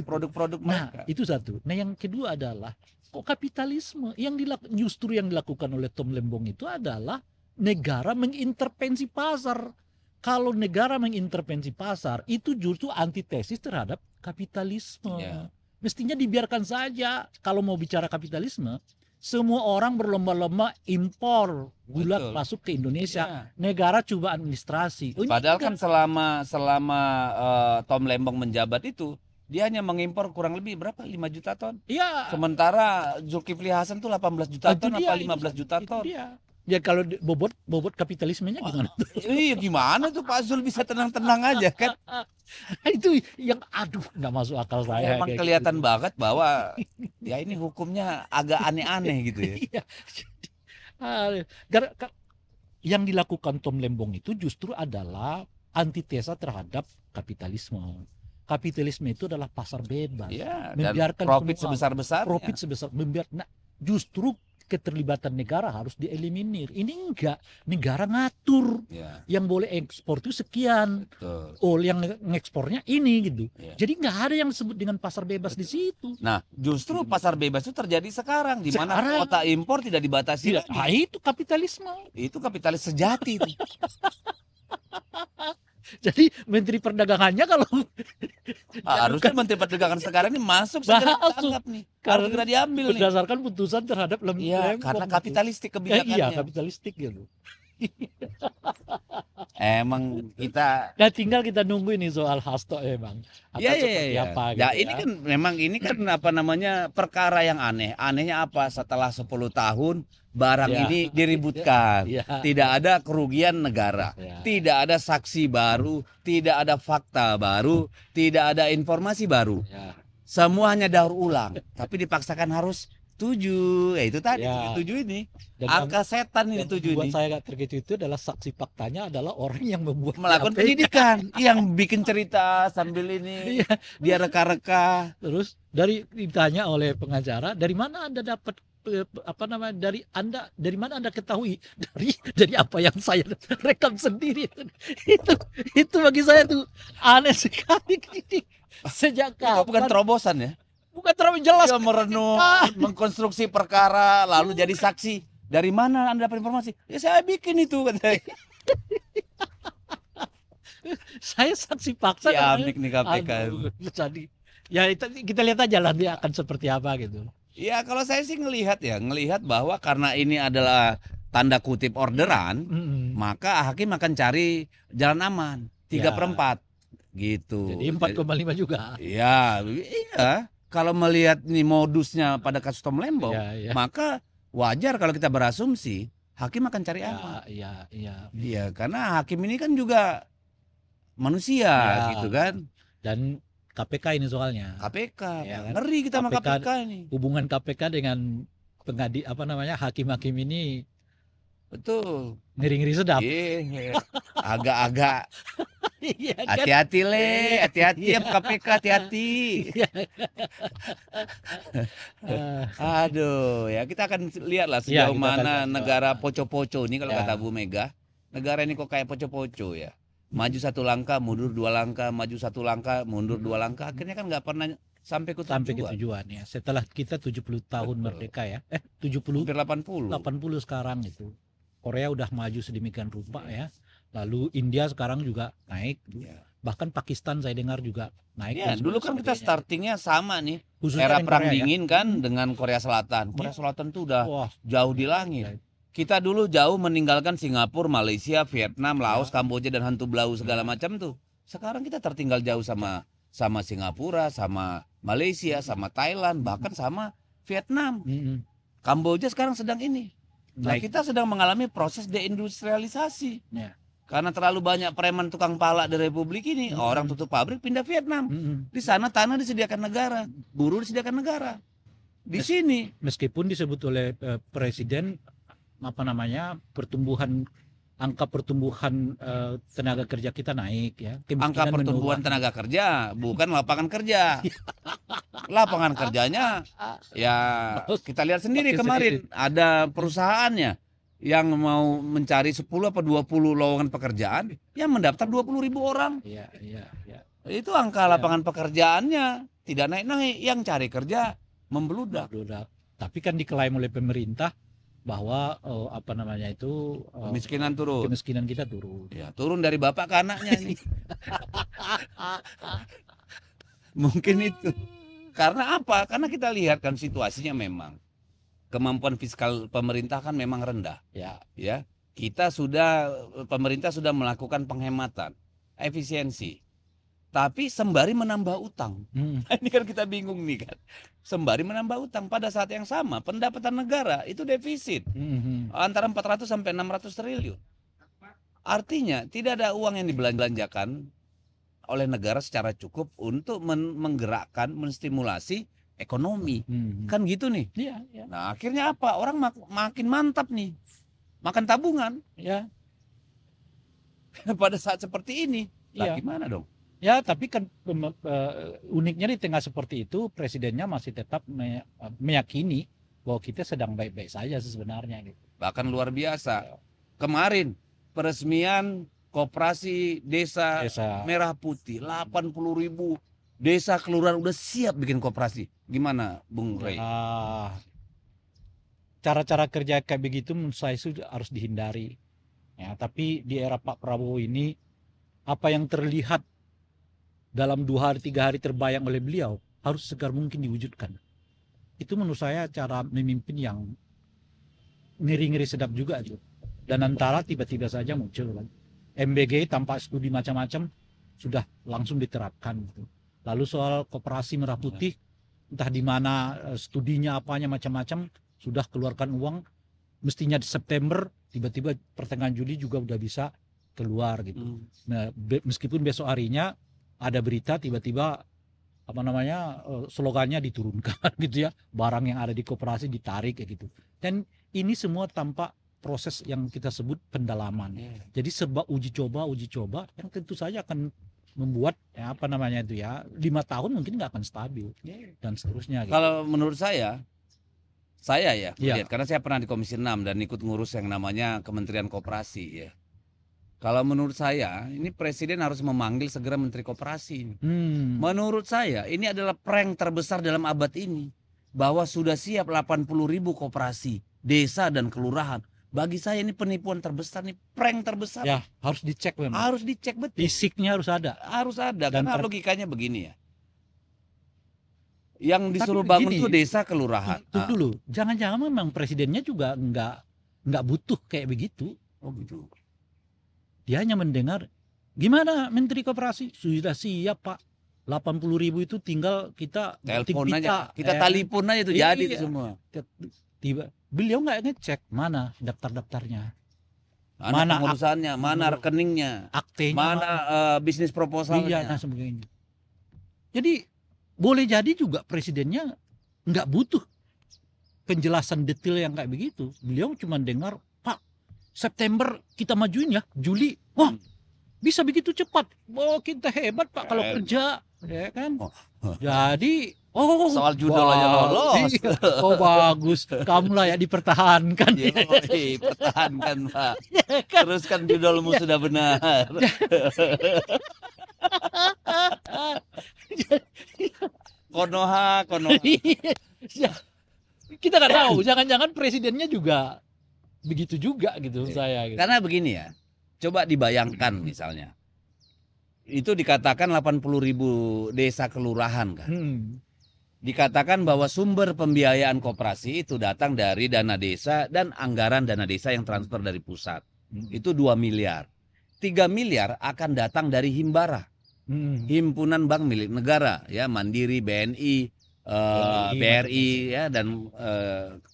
produk-produk mereka. Nah, itu satu. Nah, yang kedua adalah kok kapitalisme yang justru yang dilakukan oleh Tom Lembong itu adalah negara mengintervensi pasar. Kalau negara mengintervensi pasar itu justru antitesis terhadap kapitalisme. Mestinya dibiarkan saja. Kalau mau bicara kapitalisme, semua orang berlomba-lomba impor gula masuk ke Indonesia. Negara coba administrasi. Padahal kan selama Tom Lembong menjabat itu dia hanya mengimpor kurang lebih berapa? 5 juta ton. Iya. Sementara Zulkifli Hasan tuh 18 juta ton apa 15 juta ton. Ya kalau bobot kapitalismenya gimana? Iya gimana tuh Pak Zul bisa tenang-tenang aja kan? Itu yang nggak masuk akal saya. Emang kelihatan gitu banget bahwa ya ini hukumnya agak aneh-aneh gitu ya. Yang dilakukan Tom Lembong itu justru adalah antitesa terhadap kapitalisme. Kapitalisme itu adalah pasar bebas, membiarkan profit sebesar-besar, nah, justru keterlibatan negara harus dieliminir. Ini enggak, negara ngatur, yang boleh ekspor itu sekian, yang ngekspornya ini gitu. Jadi nggak ada yang disebut dengan pasar bebas di situ. Nah, justru pasar bebas itu terjadi sekarang, di mana kuota impor tidak dibatasi. Itu kapitalisme. Itu kapitalis sejati. Jadi Menteri Perdagangannya kalau harusnya Menteri Perdagangan sekarang ini masuk segera ditangkap nih. Harus segera diambil nih. Berdasarkan putusan terhadap karena kapitalistik kebijakannya. Iya, kapitalistik gitu. Emang kita tinggal kita nunggu ini soal Hasto emang. Seperti apa gitu. Ini kan memang ini kan apa namanya perkara yang aneh. Anehnya apa? Setelah 10 tahun barang ini diributkan. Tidak ada kerugian negara. Tidak ada saksi baru, tidak ada fakta baru, tidak ada informasi baru. Semua hanya daur ulang, tapi dipaksakan harus 7. Ya itu tadi 7 ini. Dan angka setan ini 7 ini. Buat saya gak terkejut itu adalah saksi faktanya adalah orang yang melakukan pendidikan, yang bikin cerita sambil ini dia reka-reka. Terus ditanya oleh pengacara, dari mana Anda dapat dari mana Anda ketahui? Dari apa yang saya rekam sendiri. Itu bagi saya tuh aneh sekali. Sejak kapan? Itu bukan terobosan ya? Bukan terlalu jelas. Dia merenung, mengkonstruksi perkara, lalu jadi saksi. Dari mana Anda dapat informasi? Ya saya bikin itu katanya. Saya saksi paksa. Amik nih KPK. Jadi, kita lihat aja lah dia akan seperti apa gitu. Ya kalau saya sih ngelihat bahwa karena ini adalah tanda kutip orderan, maka hakim akan cari jalan aman 3/4 gitu. Jadi 4,5 juga. Iya. Kalau melihat nih modusnya pada kasus Tom Lembong, maka wajar kalau kita berasumsi hakim akan cari aman. Iya, karena hakim ini kan juga manusia gitu kan. Dan KPK ini soalnya. KPK. Ngeri kita sama KPK ini. Hubungan KPK dengan hakim-hakim ini betul. Ngeri-ngeri sedap. Agak-agak Iya kan? Hati-hati hati-hati ya KPK, hati-hati. Aduh, ya kita akan lihatlah sejauh mana negara poco-poco ini kalau kata Bu Mega. Negara ini kok kayak poco-poco ya. Maju satu langkah, mundur dua langkah, maju satu langkah, mundur dua langkah. Akhirnya kan nggak pernah sampai ke tujuan ya. Setelah kita 70 tahun merdeka ya. 70 hampir 80 sekarang itu. Korea udah maju sedemikian rupa ya. Lalu India sekarang juga naik. Bahkan Pakistan saya dengar juga naik. Ya, dulu kan kita startingnya sama nih. Khususnya era perang dingin kan dengan Korea Selatan. Korea Selatan tuh udah jauh di langit. Kita dulu jauh meninggalkan Singapura, Malaysia, Vietnam, Laos, Kamboja dan hantu belau segala macam tuh. Sekarang kita tertinggal jauh sama Singapura, sama Malaysia, sama Thailand, bahkan sama Vietnam. Kamboja sekarang sedang ini. Nah, kita sedang mengalami proses deindustrialisasi. Karena terlalu banyak preman tukang pala di Republik ini, orang tutup pabrik pindah Vietnam. Di sana tanah disediakan negara, buruh disediakan negara. Di sini meskipun disebut oleh presiden angka pertumbuhan tenaga kerja kita naik ya. Angka pertumbuhan tenaga kerja bukan lapangan kerja. Lapangan kerjanya ya kita lihat sendiri kemarin ada perusahaannya yang mau mencari 10 apa 20 lowongan pekerjaan yang mendaftar 20.000 orang. Itu angka lapangan pekerjaannya tidak naik-naik, yang cari kerja membeludak. Tapi kan diklaim oleh pemerintah bahwa kemiskinan turun. Kemiskinan kita turun. Ya, turun dari bapak ke anaknya nih. Mungkin itu. Karena apa? Karena kita lihat kan situasinya memang kemampuan fiskal pemerintah kan memang rendah. Ya. Pemerintah sudah melakukan penghematan, efisiensi. Tapi sembari menambah utang. Ini kan kita bingung nih kan. Sembari menambah utang, pada saat yang sama pendapatan negara itu defisit. Antara 400 sampai 600 triliun. Artinya tidak ada uang yang dibelanjakan oleh negara secara cukup untuk menggerakkan, menstimulasi ekonomi. Kan gitu nih. Nah, akhirnya apa? Orang makin mantap nih. Makan tabungan. Pada saat seperti ini. Nah, gimana dong? Ya, tapi kan uniknya di tengah seperti itu presidennya masih tetap meyakini bahwa kita sedang baik-baik saja sebenarnya. Gitu. Bahkan luar biasa. Kemarin peresmian Koperasi Desa Merah Putih, 80.000 desa kelurahan udah siap bikin koperasi. Gimana, Bung Rey? Cara-cara kerja kayak begitu menurut saya harus dihindari. Ya, tapi di era Pak Prabowo ini apa yang terlihat dalam 2 hari 3 hari terbayang oleh beliau harus segar mungkin diwujudkan. Itu menurut saya cara memimpin yang ngeri-ngeri sedap juga itu. Dan antara tiba-tiba saja muncul kan. MBG tanpa studi macam-macam sudah langsung diterapkan gitu. Lalu soal Koperasi Merah Putih entah di mana studinya apanya macam-macam sudah keluarkan uang, mestinya di September tiba-tiba pertengahan Juli juga udah bisa keluar gitu. Nah, meskipun besok harinya ada berita tiba-tiba slogannya diturunkan gitu ya, barang yang ada di koperasi ditarik kayak gitu. Dan ini semua tanpa proses yang kita sebut pendalaman. Jadi serba uji coba yang tentu saja akan membuat 5 tahun mungkin nggak akan stabil dan seterusnya. Gitu. Kalau menurut saya lihat, karena saya pernah di Komisi 6 dan ikut ngurus yang namanya Kementerian Koperasi ya. Kalau menurut saya, ini presiden harus memanggil segera Menteri Koperasi. Menurut saya, ini adalah prank terbesar dalam abad ini. Bahwa sudah siap 80.000 koperasi, desa dan kelurahan. Bagi saya ini penipuan terbesar, nih prank terbesar. Ya, harus dicek memang. Harus dicek betul. Fisiknya harus ada. Harus ada, karena logikanya begini ya. Yang disuruh bangun itu desa kelurahan. Itu dulu, jangan-jangan memang presidennya juga nggak butuh kayak begitu. Oh gitu. Dia hanya mendengar, gimana Menteri Koperasi? Sudah siap Pak, 80.000 itu tinggal kita telepon aja, kita telepon aja itu jadi itu semua. Tiba, beliau nggak ngecek mana daftar-daftarnya, mana pengurusannya, mana rekeningnya, aktenya, mana bisnis proposalnya. Nah sebagainya. Jadi boleh jadi juga presidennya nggak butuh penjelasan detail yang kayak begitu. Beliau cuma dengar, Pak, September kita majuin ya, Juli. Wah, bisa begitu cepat. Oh, kita hebat Pak kalau kerja, ya kan? Jadi, soal judul aja lolos. Iya. Oh bagus, kamu layak dipertahankan. Pertahankan Pak. Teruskan judulmu sudah benar. Konoha. Kita nggak tahu, jangan-jangan presidennya juga begitu juga gitu saya. Gitu. Karena begini ya, coba dibayangkan misalnya, itu dikatakan 80.000 desa kelurahan kan. Dikatakan bahwa sumber pembiayaan koperasi itu datang dari dana desa dan anggaran dana desa yang transfer dari pusat. Itu 2 miliar. 3 miliar akan datang dari Himbara. Himpunan Bank Milik Negara, ya, Mandiri, BNI, BRI, ya, dan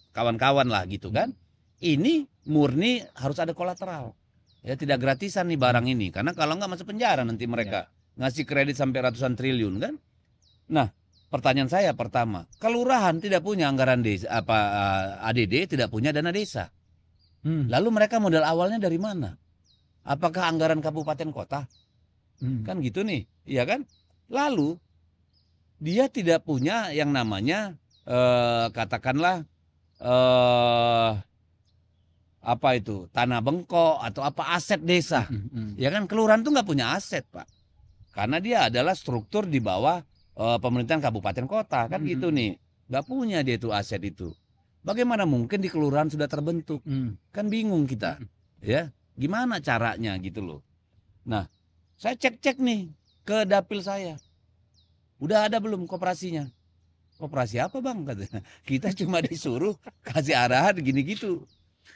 kawan-kawan lah gitu kan. Ini murni harus ada kolateral, ya, tidak gratisan nih barang ini, karena kalau nggak masuk penjara nanti mereka ngasih kredit sampai ratusan triliun kan. Nah, pertanyaan saya pertama, kelurahan tidak punya anggaran desa, ADD tidak punya dana desa, lalu mereka modal awalnya dari mana? Apakah anggaran kabupaten kota? Kan gitu nih, iya kan? Lalu dia tidak punya yang namanya katakanlah apa itu, tanah bengkok atau apa aset desa. Ya kan, kelurahan tuh nggak punya aset Pak, karena dia adalah struktur di bawah pemerintahan kabupaten kota kan gitu nih, nggak punya dia itu aset itu. Bagaimana mungkin di kelurahan sudah terbentuk? Kan bingung kita, ya, gimana caranya gitu loh. Nah, saya cek nih ke dapil saya, udah ada belum koperasinya? Koperasi apa Bang? Katanya, kita cuma disuruh kasih arahan gini gitu.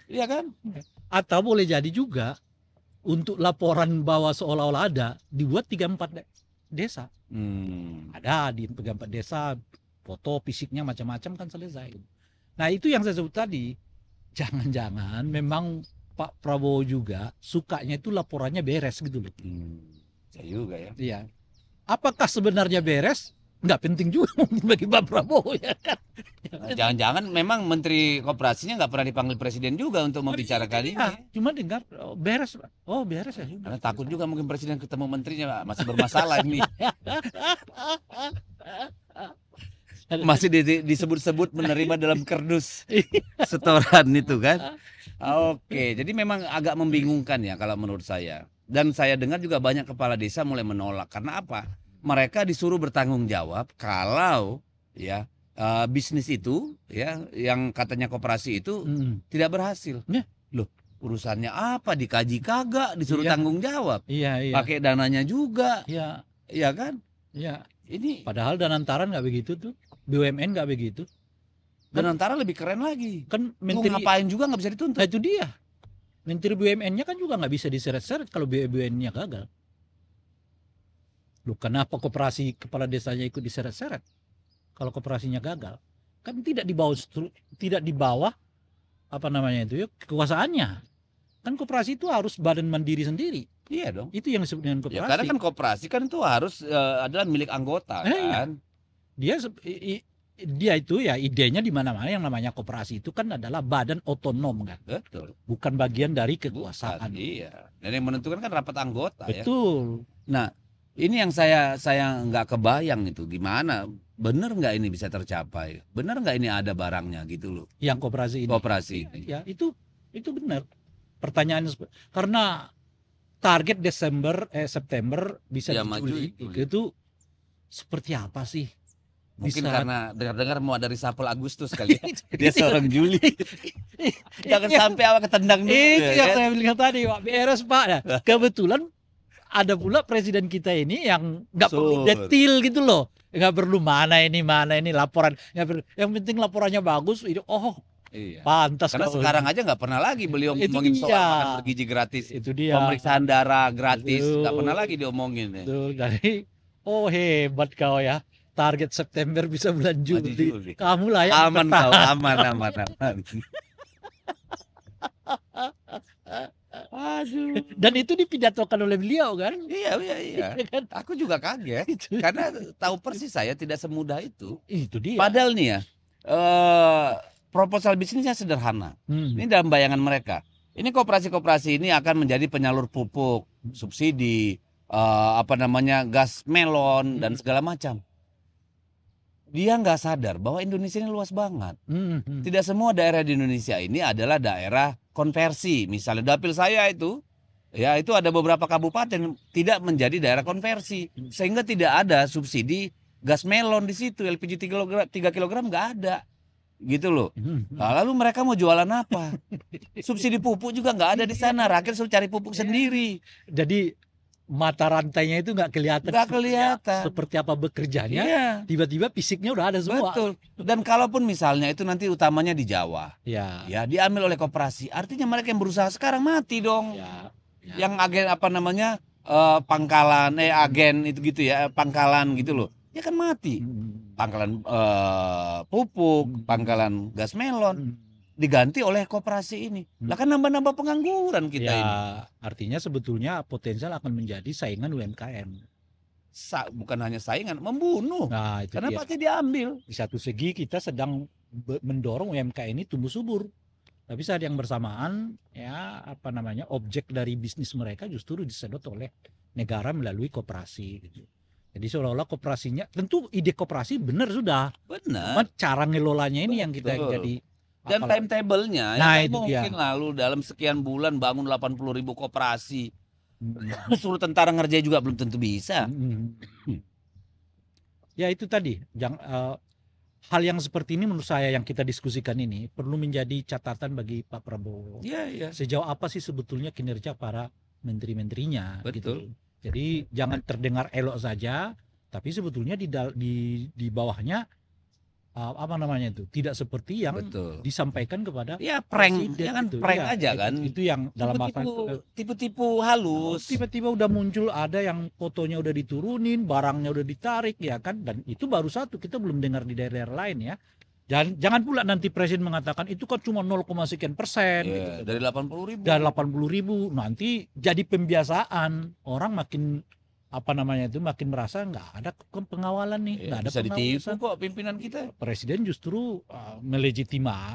Iya kan? Atau boleh jadi juga untuk laporan bahwa seolah-olah ada, dibuat 34 desa. Ada di 34 desa, foto fisiknya macam-macam kan selesai. Nah itu yang saya sebut tadi, jangan-jangan memang Pak Prabowo juga sukanya itu laporannya beres gitu loh. Saya juga ya. Iya. Apakah sebenarnya beres? Nggak penting juga mungkin bagi Pak Prabowo ya kan. Jangan-jangan memang Menteri Koperasinya nggak pernah dipanggil Presiden juga untuk membicarakan ini. Cuma dengar beres, oh beres ya. Karena takut juga mungkin Presiden ketemu menterinya masih bermasalah ini. Masih disebut-sebut menerima dalam kardus setoran itu kan. Oke, jadi memang agak membingungkan ya kalau menurut saya. Dan saya dengar juga banyak kepala desa mulai menolak. Karena apa? Mereka disuruh bertanggung jawab kalau ya bisnis itu ya yang katanya koperasi itu tidak berhasil. Loh, urusannya apa? Dikaji kagak, disuruh tanggung jawab. Pakai dananya juga. Iya kan? Iya. Ini padahal Danantaran nggak begitu tuh. BUMN nggak begitu. Danantara lebih keren lagi. Kan menteri ngapain juga nggak bisa dituntut. Nah, itu dia. Menteri BUMN-nya kan juga nggak bisa diseret-seret kalau BUMN-nya gagal. Loh, kenapa koperasi kepala desanya ikut diseret-seret kalau koperasinya gagal? Kan tidak di bawah apa namanya itu ya, kekuasaannya. Kan koperasi itu harus badan mandiri sendiri. Iya dong. Itu yang disebut dengan koperasi. Ya, karena kan koperasi kan itu harus adalah milik anggota kan. Iya. Dia itu ya idenya di mana-mana yang namanya koperasi itu kan adalah badan otonom kan. Betul. Bukan bagian dari kekuasaan. Iya. Dan yang menentukan kan rapat anggota. Betul. Ya. Nah, ini yang saya nggak kebayang itu gimana, bener nggak ini bisa tercapai, bener nggak ini ada barangnya gitu loh. Yang koperasi ini. Koperasi ini. Ya itu benar. Pertanyaannya karena target September bisa ya, Juli. Itu seperti apa sih? Mungkin karena dengar-dengar mau ada reshuffle Agustus kali ya. Dia seorang Juli. Jangan sampai awak ketendang dulu. Itu yang saya bilang tadi, Pak. Beres Pak. Nah, kebetulan ada pula presiden kita ini yang nggak perlu detail gitu loh. Nggak perlu mana ini laporan. Yang penting laporannya bagus. Iya. Pantas. Karena sekarang aja nggak pernah lagi beliau ngomongin soal makan bergizi gratis. Itu dia. Pemeriksaan darah gratis. Nggak pernah lagi diomongin. Betul. Jadi, hebat kau ya. Target September bisa bulan Juli. Kamu layak aman kau, aman. Aduh. Dan itu dipidatokan oleh beliau kan? Iya. Aku juga kaget karena tahu persis saya tidak semudah itu. Itu dia. Padahal nih ya, proposal bisnisnya sederhana. Ini dalam bayangan mereka. Ini koperasi-koperasi ini akan menjadi penyalur pupuk, subsidi, gas melon dan segala macam. Dia nggak sadar bahwa Indonesia ini luas banget. Tidak semua daerah di Indonesia ini adalah daerah konversi. Misalnya dapil saya itu, ya itu ada beberapa kabupaten tidak menjadi daerah konversi, sehingga tidak ada subsidi gas melon di situ. LPG 3 kg nggak ada, gitu loh. Nah, lalu mereka mau jualan apa? Subsidi pupuk juga nggak ada di sana. Rakyat suruh cari pupuk sendiri. Jadi mata rantainya itu nggak kelihatan. Nggak kelihatan. Seperti apa bekerjanya. Iya. Tiba-tiba fisiknya udah ada semua. Betul. Dan kalaupun misalnya itu nanti utamanya di Jawa, ya diambil oleh koperasi. Artinya mereka yang berusaha sekarang mati dong. Yang agen pangkalan, agen itu gitu ya, pangkalan gitu loh. Ya kan mati. Pangkalan pupuk, pangkalan gas melon diganti oleh koperasi ini. Lah kan nambah-nambah pengangguran kita ini. Artinya sebetulnya potensial akan menjadi saingan UMKM. Bukan hanya saingan, membunuh. Nah, itu karena pasti diambil. Di satu segi kita sedang mendorong UMKM ini tumbuh subur. Tapi saat yang bersamaan objek dari bisnis mereka justru disedot oleh negara melalui koperasi gitu. Jadi seolah-olah koperasinya, tentu ide koperasi benar sudah. Benar. Cara ngelolanya ini yang kita jadi. Dan timetable-nya, mungkin lalu dalam sekian bulan bangun 80.000 koperasi. Suruh tentara ngerjain juga belum tentu bisa. Ya itu tadi, hal yang seperti ini menurut saya yang kita diskusikan ini perlu menjadi catatan bagi Pak Prabowo. Sejauh apa sih sebetulnya kinerja para menteri-menterinya. Betul. Gitu. Jadi jangan terdengar elok saja, tapi sebetulnya di bawahnya tidak seperti yang disampaikan kepada prank, prank aja kan. Itu yang dalam tipu-tipu halus. Tiba-tiba udah muncul ada yang fotonya udah diturunin, barangnya udah ditarik ya kan, dan itu baru satu, kita belum dengar di daerah lain ya. Dan jangan pula nanti presiden mengatakan itu kan cuma 0, sekian persen gitu. Dari 80.000. Dari 80.000 nanti jadi pembiasaan, orang makin makin merasa nggak ada pengawalan nih, nggak ada bisa ditipu kok pimpinan kita. Presiden justru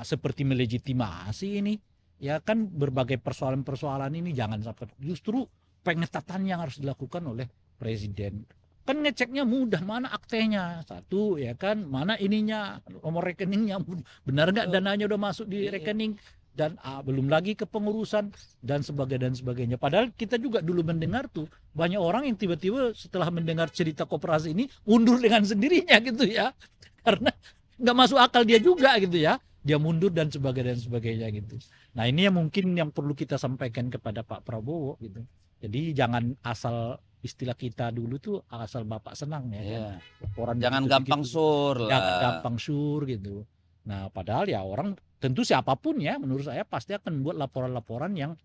seperti melegitimasi ini, ya kan, berbagai persoalan ini jangan sampai, justru pengetatan yang harus dilakukan oleh presiden. Kan ngeceknya mudah, mana aktenya satu ya kan, mana ininya, nomor rekeningnya benar nggak dananya udah masuk di rekening. Dan belum lagi kepengurusan dan sebagainya. Padahal kita juga dulu mendengar tuh banyak orang yang tiba-tiba setelah mendengar cerita koperasi ini mundur dengan sendirinya gitu ya, karena nggak masuk akal dia juga gitu ya, dia mundur dan sebagainya gitu. Nah ini yang mungkin yang perlu kita sampaikan kepada Pak Prabowo gitu. Jadi jangan asal, istilah kita dulu tuh asal bapak senang ya. Kan? Jangan gampang sur lah. Jangan gampang sur gitu. Nah padahal ya orang tentu siapapun ya menurut saya pasti akan membuat laporan-laporan yang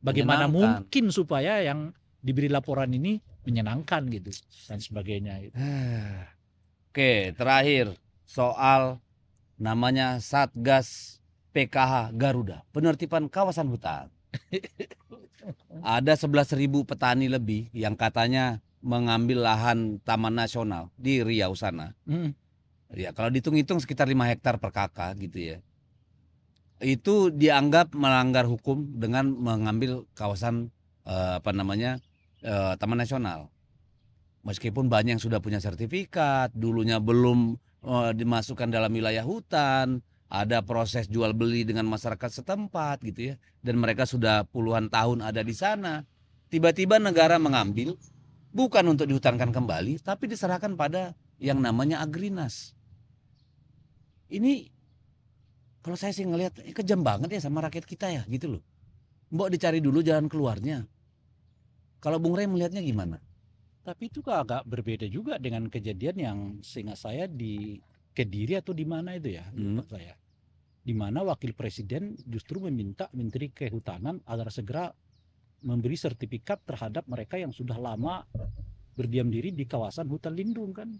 bagaimana mungkin supaya yang diberi laporan ini menyenangkan gitu dan sebagainya gitu. Oke, terakhir soal namanya Satgas PKH Garuda, penertiban kawasan hutan. Ada 11.000 petani lebih yang katanya mengambil lahan Taman Nasional di Riau sana. Ya, kalau dihitung-hitung sekitar 5 hektar per kakak gitu ya. Itu dianggap melanggar hukum dengan mengambil kawasan Taman Nasional. Meskipun banyak yang sudah punya sertifikat, dulunya belum dimasukkan dalam wilayah hutan, ada proses jual beli dengan masyarakat setempat gitu ya. Dan mereka sudah puluhan tahun ada di sana. Tiba-tiba negara mengambil, bukan untuk dihutankan kembali, tapi diserahkan pada yang namanya Agrinas. Ini kalau saya sih ngelihat kejam banget ya sama rakyat kita ya gitu loh. Mbok dicari dulu jalan keluarnya. Kalau Bung Rey melihatnya gimana? Tapi itu agak berbeda juga dengan kejadian yang seingat saya di Kediri atau di mana itu ya, menurut saya. Di mana wakil presiden justru meminta Menteri Kehutanan agar segera memberi sertifikat terhadap mereka yang sudah lama berdiam diri di kawasan hutan lindung kan.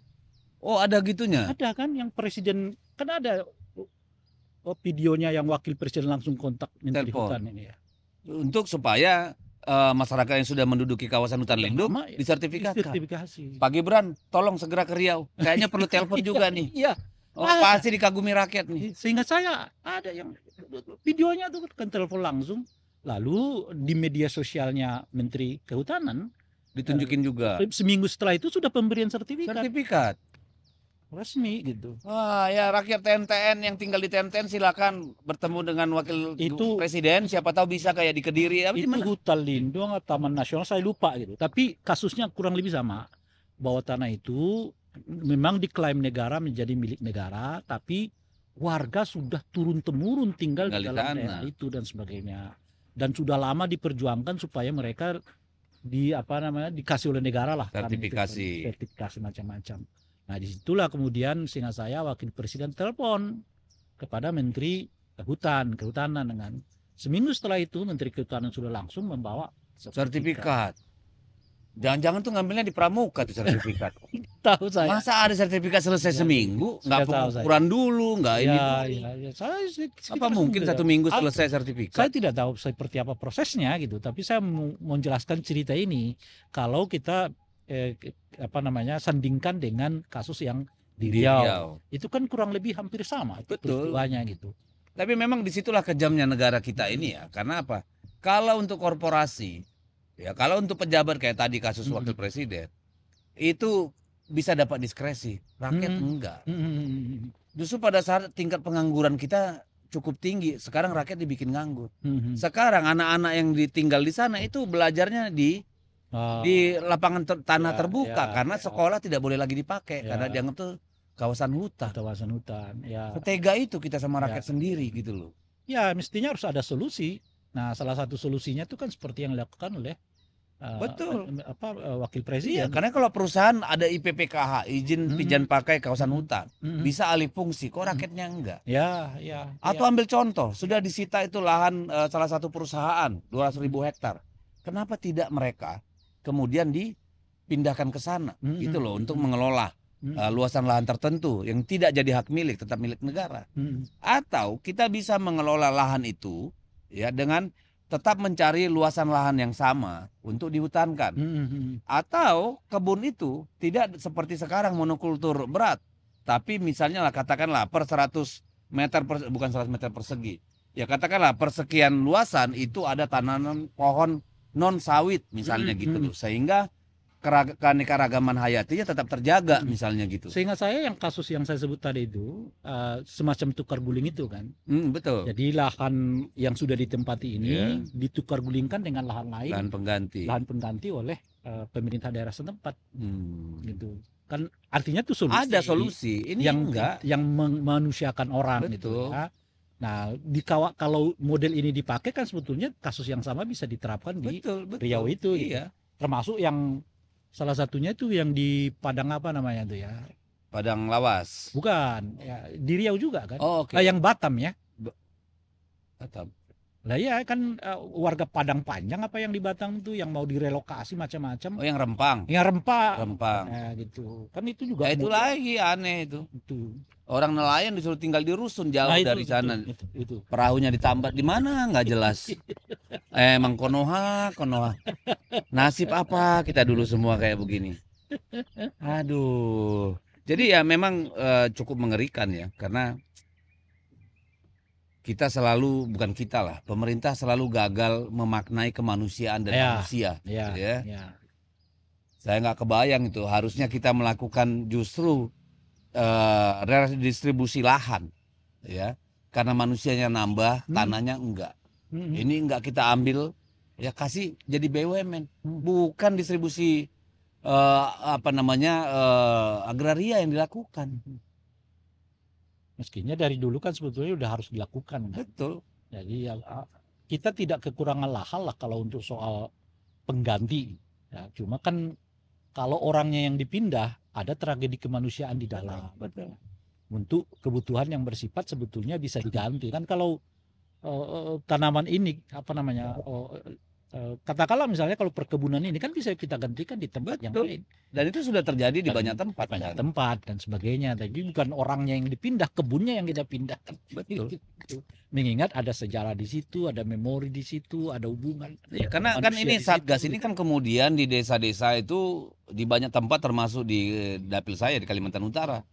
Oh ada gitunya? Ada kan, yang presiden kan ada videonya yang wakil presiden langsung kontak Menteri Hutan ini ya. Untuk supaya masyarakat yang sudah menduduki kawasan hutan lindung disertifikasi. Pak Gibran, tolong segera ke Riau. Kayaknya perlu telepon juga nih. Iya. Pasti dikagumi rakyat nih. Sehingga saya ada yang videonya tuh kan telepon langsung Lalu di media sosialnya Menteri Kehutanan ditunjukin juga. Seminggu setelah itu sudah pemberian sertifikat resmi gitu. Wah, ya rakyat TNTN yang tinggal di TNTN silakan bertemu dengan wakil presiden, siapa tahu bisa kayak di Kediri. Itu hutan lindung atau taman nasional saya lupa gitu. Tapi kasusnya kurang lebih sama. Bahwa tanah itu memang diklaim negara menjadi milik negara, tapi warga sudah turun-temurun tinggal di dalam daerah itu dan sebagainya. Dan sudah lama diperjuangkan supaya mereka dikasih oleh negara lah sertifikasi macam-macam. Nah disitulah kemudian seingat saya wakil presiden telepon kepada Menteri Kehutanan dengan seminggu setelah itu Menteri Kehutanan sudah langsung membawa sertifikat. Jangan-jangan tuh ngambilnya di Pramuka tuh sertifikat. Tahu saya. Masa ada sertifikat selesai seminggu? Nggak pengukuran dulu, nggak ini dulu. Apa mungkin 1 minggu selesai sertifikat? Saya tidak tahu seperti apa prosesnya gitu. Tapi saya mau menjelaskan cerita ini. Kalau kita sandingkan dengan kasus yang di Riau. Itu kan kurang lebih hampir sama. Betul. Peristiwanya gitu. Tapi memang disitulah kejamnya negara kita ini ya. Karena apa? Kalau untuk korporasi, ya kalau untuk pejabat kayak tadi kasus wakil presiden, itu bisa dapat diskresi. Rakyat enggak. Justru pada saat tingkat pengangguran kita cukup tinggi, sekarang rakyat dibikin nganggur. Sekarang anak-anak yang ditinggal di sana itu belajarnya di lapangan tanah terbuka karena sekolah tidak boleh lagi dipakai karena dianggap tuh kawasan hutan. Ya. Setega itu kita sama rakyat sendiri gitu loh. Ya mestinya harus ada solusi. Nah salah satu solusinya itu kan seperti yang dilakukan oleh wakil presiden. Iya, karena kalau perusahaan ada IPPKH izin pinjam pakai kawasan hutan bisa alih fungsi, kok rakyatnya enggak? Ya. Atau ambil contoh, sudah disita itu lahan salah satu perusahaan 200.000 hektar. Kenapa tidak mereka kemudian dipindahkan ke sana gitu loh untuk mengelola luasan lahan tertentu yang tidak jadi hak milik tetap milik negara. Atau kita bisa mengelola lahan itu ya dengan tetap mencari luasan lahan yang sama untuk dihutankan. Atau kebun itu tidak seperti sekarang monokultur berat, tapi misalnya lah katakanlah per 100 meter bukan 100 meter persegi. Ya katakanlah persekian luasan itu ada tanaman pohon non sawit misalnya gitu loh, sehingga keanekaragaman hayatinya tetap terjaga misalnya gitu. Sehingga saya yang kasus yang saya sebut tadi itu semacam tukar guling itu kan. Betul. Jadi lahan yang sudah ditempati ini ditukar gulingkan dengan lahan lain, lahan pengganti oleh pemerintah daerah setempat. Gitu. Kan artinya itu solusi. Ada solusi. Ini yang memanusiakan orang. Betul. Gitu ya. Nah, kalau model ini dipakai kan sebetulnya kasus yang sama bisa diterapkan di Riau itu. Iya. Gitu. Termasuk yang salah satunya itu yang di Padang apa namanya itu ya? Padang Lawas. Bukan, ya di Riau juga kan? Oh, okay. Yang Batam ya. Batam. Lah ya kan warga Padang Panjang apa yang di Batam itu yang mau direlokasi macam-macam. Oh, yang Rempang. Yang Rempang. Nah, gitu. Kan itu juga. Ya itu lagi aneh itu. Orang nelayan disuruh tinggal di rusun jauh dari sana. Itu. Perahunya ditambat di mana nggak jelas. Emang Konoha. Nasib apa kita dulu semua kayak begini. Aduh. Jadi ya memang cukup mengerikan ya, karena kita selalu, bukan kita lah, pemerintah selalu gagal memaknai kemanusiaan dan manusia. Saya nggak kebayang itu, harusnya kita melakukan justru redistribusi lahan, ya, karena manusianya nambah, tanahnya enggak. Ini enggak kita ambil, ya kasih jadi BUMN, bukan distribusi agraria yang dilakukan. Meskinya dari dulu kan sebetulnya udah harus dilakukan. Betul. Jadi ya, kita tidak kekurangan lahan lah kalau untuk soal pengganti. Ya, cuma kan kalau orangnya yang dipindah, ada tragedi kemanusiaan di dalam. Betul. Untuk kebutuhan yang bersifat sebetulnya bisa diganti. Kan kalau tanaman ini katakanlah misalnya kalau perkebunan ini kan bisa kita gantikan di tempat yang lain. Dan itu sudah terjadi di banyak tempat. Tempat dan sebagainya. Tapi bukan orangnya yang dipindah, kebunnya yang kita pindahkan. Betul. Mengingat ada sejarah di situ, ada memori di situ, ada hubungan. Ya, karena kan ini Satgas ini kan kemudian di desa-desa itu di banyak tempat termasuk di dapil saya di Kalimantan Utara.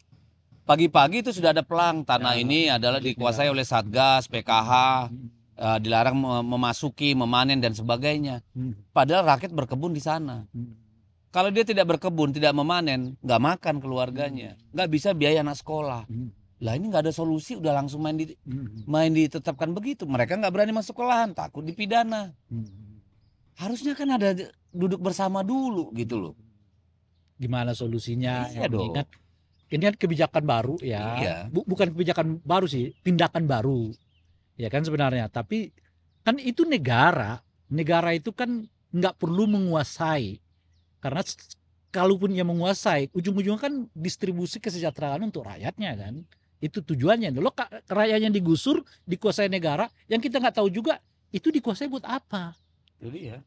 Pagi-pagi itu sudah ada pelang, tanah ini adalah dikuasai oleh Satgas, PKH. dilarang memasuki, memanen dan sebagainya. Padahal rakyat berkebun di sana. Kalau dia tidak berkebun, tidak memanen, nggak makan keluarganya, nggak bisa biaya anak sekolah. Lah ini nggak ada solusi, udah langsung main ditetapkan begitu. Mereka nggak berani masuk ke lahan, takut dipidana. Harusnya kan ada duduk bersama dulu gitu loh. Gimana solusinya? Iya dong. Ini kan kebijakan baru ya. Iya. Bukan kebijakan baru sih, tindakan baru. Ya kan sebenarnya. Tapi kan itu negara. Negara itu kan nggak perlu menguasai. Karena kalaupun ia menguasai, ujung-ujungnya kan distribusi kesejahteraan untuk rakyatnya kan. Itu tujuannya. Loh, rakyatnya digusur, dikuasai negara, yang kita nggak tahu juga itu dikuasai buat apa. Jadi ya.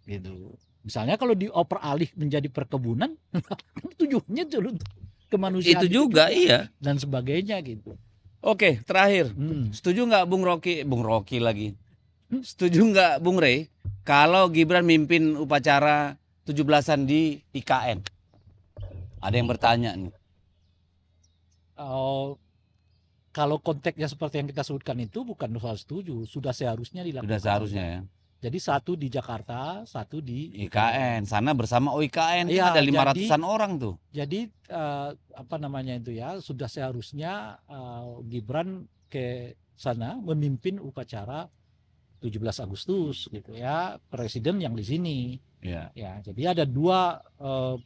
Gitu. Misalnya kalau dioper alih menjadi perkebunan, tujuannya untuk kemanusiaan. Itu juga, iya. Dan sebagainya gitu. Oke, terakhir. Setuju nggak Bung Rocky lagi? Setuju nggak Bung Rey kalau Gibran mimpin upacara 17-an di IKN? Ada yang bertanya nih. Kalau konteksnya seperti yang kita sebutkan itu bukan soal setuju, sudah seharusnya dilakukan. Sudah seharusnya ya. Jadi satu di Jakarta, satu di IKN. Sana bersama OIKN ya, ada 500-an orang tuh. Jadi apa namanya itu ya, sudah seharusnya Gibran ke sana memimpin upacara 17 Agustus gitu ya, presiden yang di sini. Ya. Ya, jadi ada dua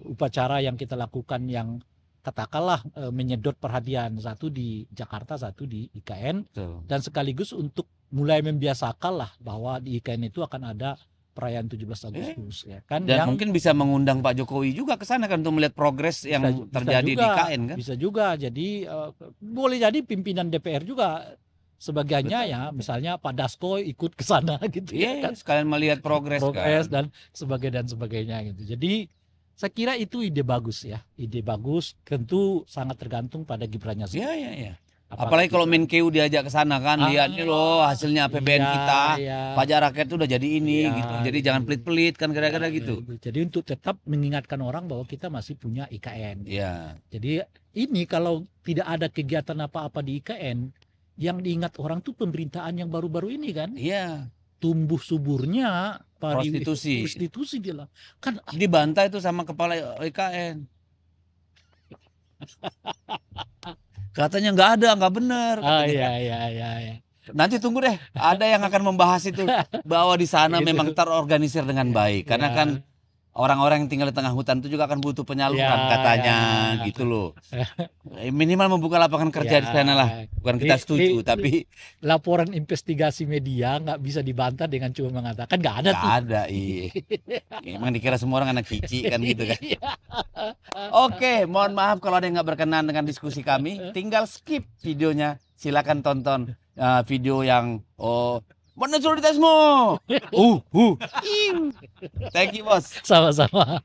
upacara yang kita lakukan yang katakanlah menyedot perhatian, satu di Jakarta, satu di IKN. Betul. Dan sekaligus untuk mulai membiasakan lah bahwa di IKN itu akan ada perayaan 17 Agustus ya kan. Dan mungkin bisa mengundang Pak Jokowi juga ke sana kan untuk melihat progres yang terjadi di IKN kan. Bisa juga. Jadi boleh jadi pimpinan DPR juga sebagainya. Betul. Ya, misalnya Pak Dasko ikut ke sana gitu ya kan. Sekalian melihat progres kan. Dan sebagainya gitu. Jadi saya kira itu ide bagus ya. Ide bagus, tentu sangat tergantung pada Gibrannya sendiri. Iya. Apalagi kalau Menkeu diajak ke sana kan, lihat nih loh hasilnya APBN kita, pajak rakyat itu udah jadi ini gitu. Jadi jangan pelit-pelit kan kira-kira gitu. Jadi untuk tetap mengingatkan orang bahwa kita masih punya IKN. Iya. Jadi ini kalau tidak ada kegiatan apa-apa di IKN, yang diingat orang tuh pemerintahan yang baru-baru ini kan. Iya. Tumbuh suburnya prostitusi dia lah. Kan dibantai itu sama kepala IKN. Katanya nggak benar. Iya. Nanti tunggu deh, ada yang akan membahas itu bahwa di sana memang terorganisir dengan baik. Karena kan orang-orang yang tinggal di tengah hutan itu juga akan butuh penyaluran katanya gitu loh. Minimal membuka lapangan kerja di sana lah. Bukan kita setuju, tapi laporan investigasi media nggak bisa dibantah dengan cuma mengatakan nggak ada. Nggak ada, iya. Emang dikira semua orang anak cici kan gitu kan. Oke, mohon maaf kalau ada yang nggak berkenan dengan diskusi kami. Tinggal skip videonya. Silakan tonton video yang mana soliditasmu? Thank you bos. Sama-sama.